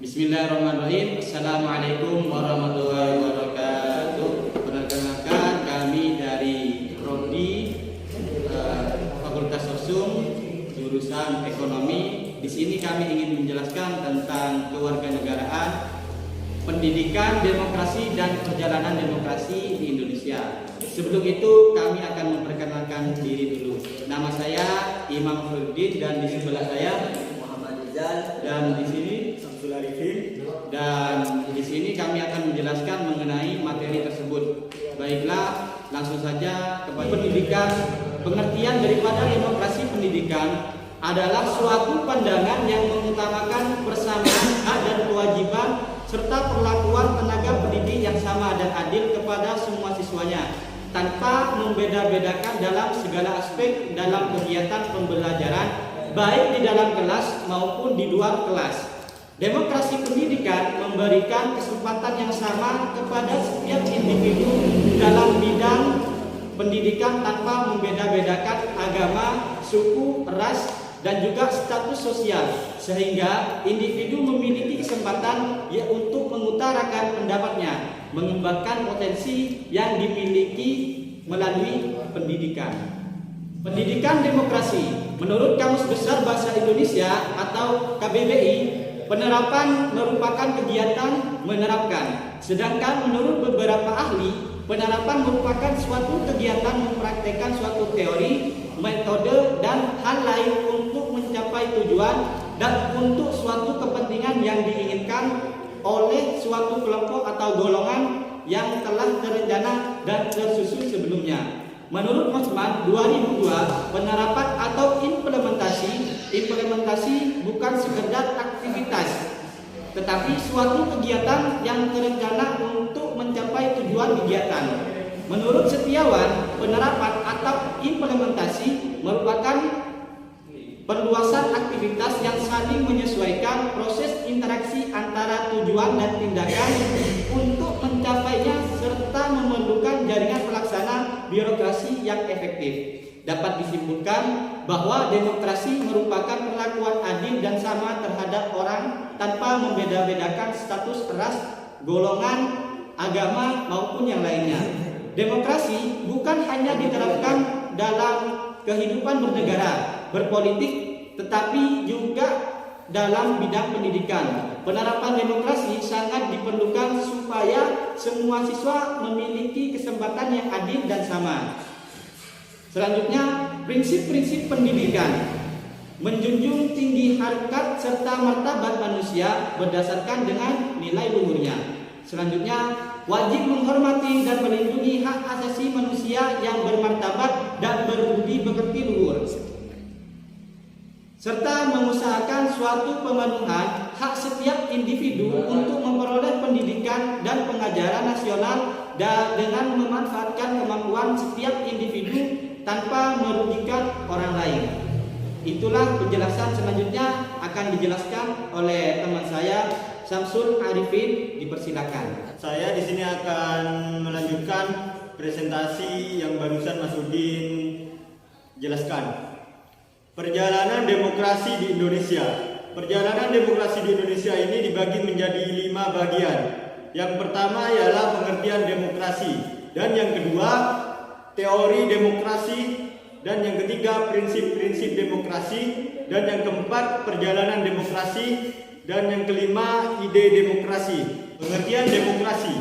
Bismillahirrahmanirrahim. Assalamualaikum warahmatullahi wabarakatuh. Perkenalkan, kami dari Prodi Fakultas Sosum jurusan Ekonomi. Di sini kami ingin menjelaskan tentang kewarganegaraan, pendidikan, demokrasi, dan perjalanan demokrasi di Indonesia. Sebelum itu kami akan memperkenalkan diri dulu. Nama saya Imam Khairuddin dan di sebelah saya Muhammad Rizal, dan di sini Samsul Arifin. dan di sini kami akan menjelaskan mengenai materi tersebut. Baiklah, langsung saja kepada pendidikan. Pengertian daripada demokrasi pendidikan adalah suatu pandangan yang mengutamakan persamaan hak dan kewajiban serta perlakuan tenaga pendidik yang sama dan adil kepada semua siswanya tanpa membeda-bedakan dalam segala aspek dalam kegiatan pembelajaran baik di dalam kelas maupun di luar kelas. Demokrasi pendidikan memberikan kesempatan yang sama kepada setiap individu dalam bidang pendidikan tanpa membeda-bedakan agama, suku, ras, dan juga status sosial, sehingga individu memiliki kesempatan untuk mengutarakan pendapatnya, mengembangkan potensi yang dimiliki melalui pendidikan. Pendidikan demokrasi, menurut Kamus Besar Bahasa Indonesia atau KBBI, penerapan merupakan kegiatan menerapkan, sedangkan menurut beberapa ahli, penerapan merupakan suatu kegiatan mempraktekkan suatu teori, metode, dan hal lain untuk mencapai tujuan dan untuk suatu kepentingan yang diinginkan oleh suatu kelompok atau golongan yang telah terencana dan tersusun sebelumnya. Menurut Mosman 2002, penerapan atau implementasi bukan sekedar aktivitas, tetapi suatu kegiatan yang terencana untuk mencapai tujuan kegiatan. Menurut Setiawan, penerapan atau implementasi merupakan perluasan aktivitas yang saling menyesuaikan proses interaksi antara tujuan dan tindakan untuk mencapainya serta memerlukan jaringan pelaksana birokrasi yang efektif. Dapat disimpulkan bahwa demokrasi merupakan perlakuan adil dan sama terhadap orang tanpa membeda-bedakan status ras, golongan, agama maupun yang lainnya. Demokrasi bukan hanya diterapkan dalam kehidupan bernegara, berpolitik, tetapi juga dalam bidang pendidikan. Penerapan demokrasi sangat diperlukan supaya semua siswa memiliki kesempatan yang adil dan sama. Selanjutnya, prinsip-prinsip pendidikan menjunjung tinggi harkat serta martabat manusia berdasarkan dengan nilai luhurnya. Selanjutnya, wajib menghormati dan melindungi hak asasi manusia yang bermartabat dan berbudi pekerti luhur, serta mengusahakan suatu pemenuhan hak setiap individu untuk memperoleh pendidikan dan pengajaran nasional dengan memanfaatkan kemampuan setiap individu tanpa merugikan orang lain. Itulah penjelasan selanjutnya akan dijelaskan oleh teman saya Samsul Arifin, dipersilakan. Saya di sini akan melanjutkan presentasi yang barusan Mas Udin jelaskan. Perjalanan demokrasi di Indonesia. Perjalanan demokrasi di Indonesia ini dibagi menjadi 5 bagian. Yang pertama ialah pengertian demokrasi, dan yang kedua teori demokrasi, dan yang ketiga prinsip-prinsip demokrasi, dan yang keempat perjalanan demokrasi, dan yang kelima ide demokrasi. Pengertian demokrasi.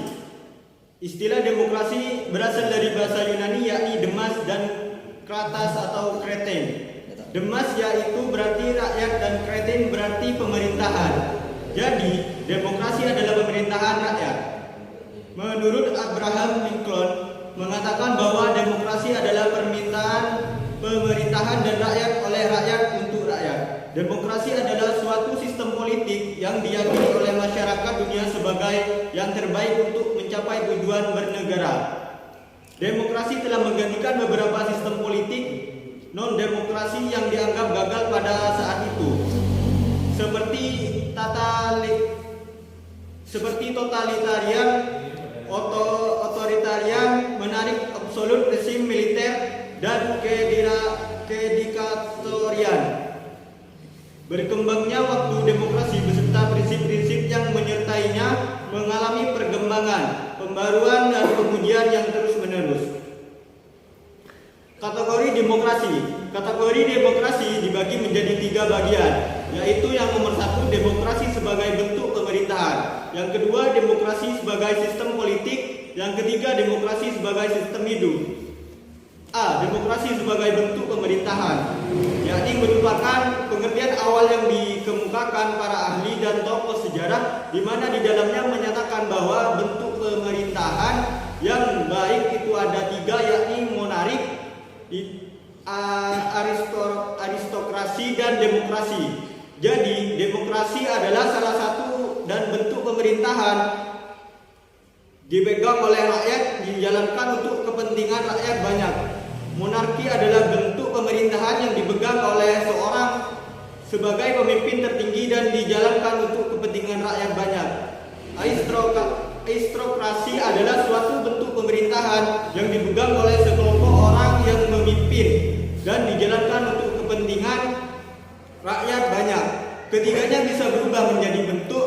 Istilah demokrasi berasal dari bahasa Yunani yakni demas dan kratos atau kreten. Demas yaitu berarti rakyat dan kreten berarti pemerintahan. Jadi demokrasi adalah pemerintahan rakyat. Menurut Abraham Lincoln mengatakan bahwa demokrasi adalah pemerintahan dan rakyat oleh rakyat untuk rakyat. Demokrasi adalah suatu sistem politik yang diyakini oleh masyarakat dunia sebagai yang terbaik untuk mencapai tujuan bernegara. Demokrasi telah menggantikan beberapa sistem politik non-demokrasi yang dianggap gagal pada saat itu, seperti totalitarian, otoritarian, menarik absolut, rezim militer, dan kediktatorian. Berkembangnya waktu demokrasi beserta prinsip-prinsip yang demokrasi. Kategori demokrasi dibagi menjadi 3 bagian, yaitu yang nomor 1 demokrasi sebagai bentuk pemerintahan, yang kedua demokrasi sebagai sistem politik, yang ketiga demokrasi sebagai sistem hidup. A. Demokrasi sebagai bentuk pemerintahan, yakni merupakan pengertian awal yang dikemukakan para ahli dan tokoh sejarah, di mana di dalamnya menyatakan bahwa bentuk pemerintahan yang baik itu ada 3, yakni monarik, aristokrasi dan demokrasi. Jadi demokrasi adalah salah satu dan bentuk pemerintahan dipegang oleh rakyat, dijalankan untuk kepentingan rakyat banyak. Monarki adalah bentuk pemerintahan yang dipegang oleh seorang sebagai pemimpin tertinggi dan dijalankan untuk kepentingan rakyat banyak. Aristokrasi adalah suatu bentuk pemerintahan yang dipegang oleh sekelompok orang yang memimpin dan dijalankan untuk kepentingan rakyat banyak. Ketiganya bisa berubah menjadi bentuk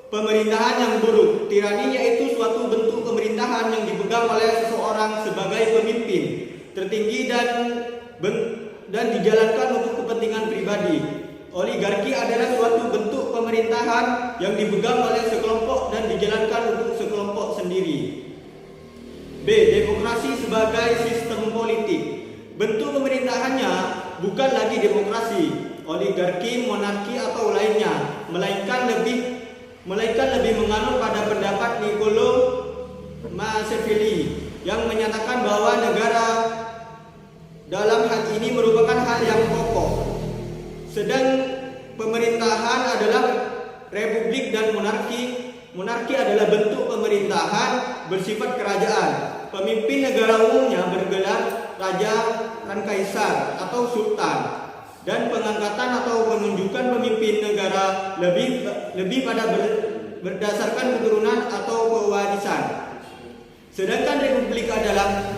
pemerintahan yang buruk. Tirani yaitu suatu bentuk pemerintahan yang dipegang oleh seseorang sebagai pemimpin tertinggi dan dijalankan untuk kepentingan pribadi. Oligarki adalah suatu bentuk pemerintahan yang dipegang oleh sekelompok dan dijalankan untuk sekelompok sendiri. B. Demokrasi sebagai sistem politik. Bentuk pemerintahannya bukan lagi demokrasi, oligarki, monarki atau lainnya, melainkan lebih menganut pada pendapat Niccolo Machiavelli yang menyatakan bahwa negara dalam hal ini merupakan hal yang pokok. Sedang pemerintahan adalah republik dan monarki. Monarki adalah bentuk pemerintahan bersifat kerajaan. Pemimpin negara umumnya bergelar raja dan kaisar atau sultan. Dan pengangkatan atau penunjukan pemimpin negara lebih pada berdasarkan keturunan atau pewarisan. Sedangkan republik adalah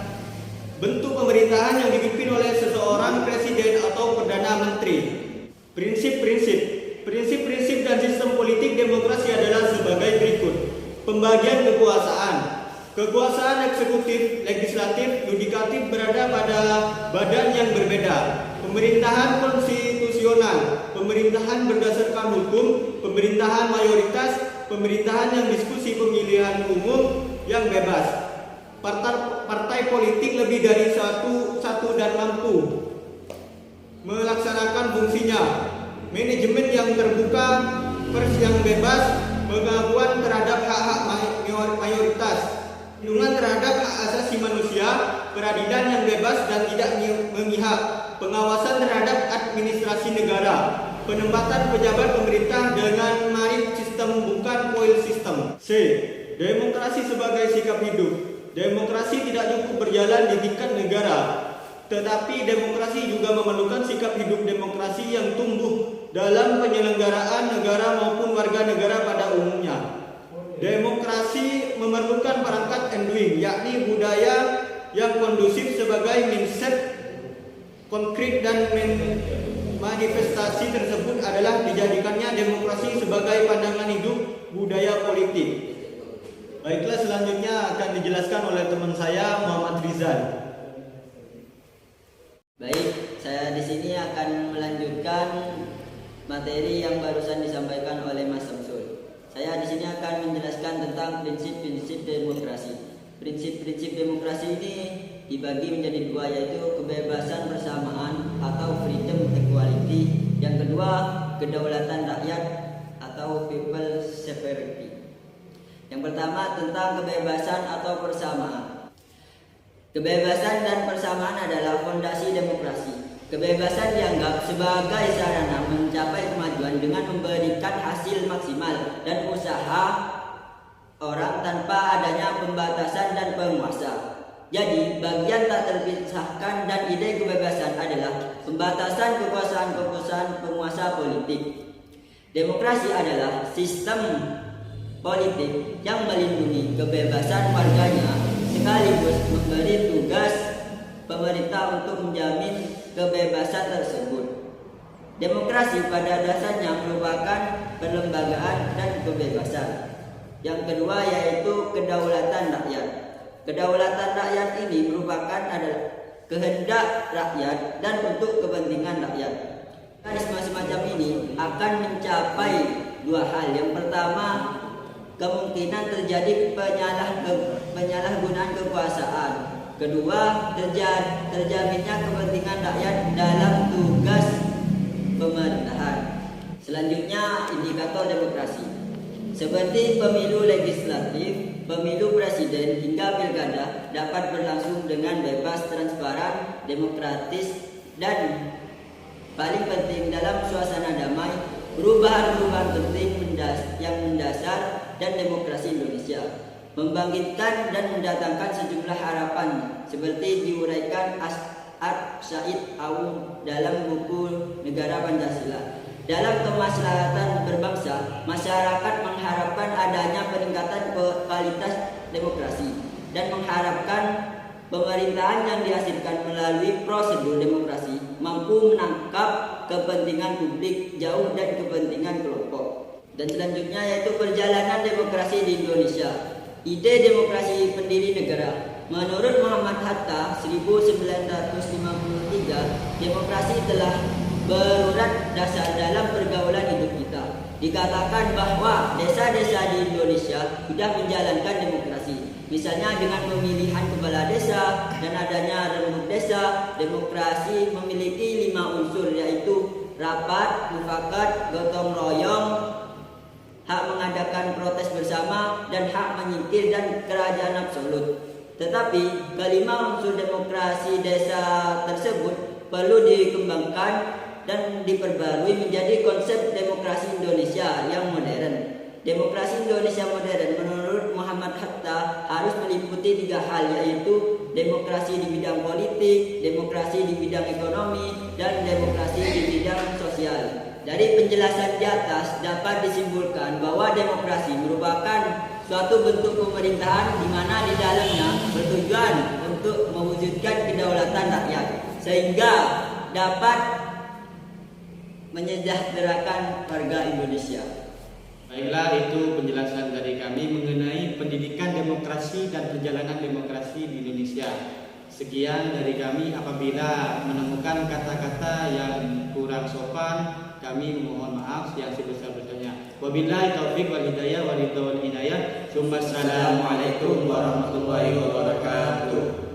bentuk pemerintahan yang dipimpin oleh seseorang presiden atau perdana menteri. Prinsip-prinsip dan sistem politik demokrasi adalah sebagai berikut. Pembagian kekuasaan. Kekuasaan eksekutif, legislatif, yudikatif berada pada badan yang berbeda. Pemerintahan konstitusional, pemerintahan berdasarkan hukum, pemerintahan mayoritas, pemerintahan yang diskusi pemilihan umum yang bebas. Partai politik lebih dari satu dan mampu melaksanakan fungsinya. Manajemen yang terbuka, pers yang bebas, pengakuan terhadap hak-hak mayoritas, perlindungan terhadap hak asasi manusia, peradilan yang bebas dan tidak memihak, pengawasan terhadap administrasi negara, penempatan pejabat pemerintah dengan merit sistem bukan poil sistem. C. Demokrasi sebagai sikap hidup. Demokrasi tidak cukup berjalan di tingkat negara, tetapi demokrasi juga memerlukan sikap hidup demokrasi yang tumbuh dalam penyelenggaraan negara maupun warga negara pada umumnya. Demokrasi memerlukan perangkat enduing, yakni budaya yang kondusif sebagai mindset konkret, dan manifestasi tersebut adalah dijadikannya demokrasi sebagai pandangan hidup budaya politik. Baiklah, selanjutnya akan dijelaskan oleh teman saya Muhammad Rizal. Baik, saya di sini akan melanjutkan materi yang barusan disampaikan oleh Mas Samsul. Saya di sini akan menjelaskan tentang prinsip-prinsip demokrasi. Prinsip-prinsip demokrasi ini dibagi menjadi 2, yaitu kebebasan bersamaan atau freedom equality. Yang kedua, kedaulatan rakyat atau people sovereignty. Yang pertama tentang kebebasan atau persamaan. Kebebasan dan persamaan adalah fondasi demokrasi. Kebebasan dianggap sebagai sarana mencapai kemajuan dengan memberikan hasil maksimal dan usaha orang tanpa adanya pembatasan dan penguasa. Jadi, bagian tak terpisahkan dan ide kebebasan adalah pembatasan kekuasaan penguasa politik. Demokrasi adalah sistem politik yang melindungi kebebasan warganya sekaligus memberi tugas pemerintah untuk menjamin kebebasan tersebut. Demokrasi pada dasarnya merupakan perlembagaan dan kebebasan. Yang kedua yaitu kedaulatan rakyat. Kedaulatan rakyat ini merupakan kehendak rakyat dan untuk kepentingan rakyat. Mekanisme semacam ini akan mencapai dua hal. Yang pertama, kemungkinan terjadi penyalahgunaan kekuasaan. Kedua, terjaminnya kepentingan rakyat dalam tugas pemerintahan. Selanjutnya, indikator demokrasi. Seperti pemilu legislatif, pemilu presiden hingga pilkada dapat berlangsung dengan bebas, transparan, demokratis, dan paling penting dalam suasana damai. Perubahan-perubahan penting yang mendasar dan demokrasi Indonesia, membangkitkan dan mendatangkan sejumlah harapan seperti diuraikan Said Awu dalam buku Negara Pancasila. Dalam kemaslahatan berbangsa, masyarakat mengharapkan adanya peningkatan kualitas demokrasi dan mengharapkan pemerintahan yang dihasilkan melalui prosedur demokrasi mampu menangkap kepentingan publik jauh dan kepentingan kelompok. Dan selanjutnya yaitu perjalanan demokrasi di Indonesia. Ide demokrasi pendiri negara. Menurut Muhammad Hatta 1953, demokrasi telah berurat dasar dalam pergaulan hidup kita. Dikatakan bahwa desa-desa di Indonesia sudah menjalankan demokrasi. Misalnya dengan pemilihan kepala desa dan adanya rembuk desa. Demokrasi memiliki 5 unsur, yaitu rapat, mufakat, gotong royong, hak mengadakan protes bersama, dan hak menyingkir dan kerajaan absolut. Tetapi kelima unsur demokrasi desa tersebut perlu dikembangkan dan diperbarui menjadi konsep demokrasi Indonesia yang modern. Demokrasi Indonesia modern menurut Muhammad Hatta harus meliputi 3 hal, yaitu demokrasi di bidang politik, demokrasi di bidang ekonomi, dan demokrasi di bidang sosial. Dari penjelasan di atas dapat disimpulkan bahwa demokrasi merupakan suatu bentuk pemerintahan di mana di dalamnya bertujuan untuk mewujudkan kedaulatan rakyat sehingga dapat menyejahterakan warga Indonesia. Baiklah, itu penjelasan dari kami mengenai pendidikan demokrasi dan perjalanan demokrasi di Indonesia. Sekian dari kami. Apabila menemukan kata-kata yang kurang sopan, kami mohon maaf yang sebesar-besarnya. Wabillahi taufik wal hidayah wal ridha wal inayah. Assalamualaikum warahmatullahi wabarakatuh.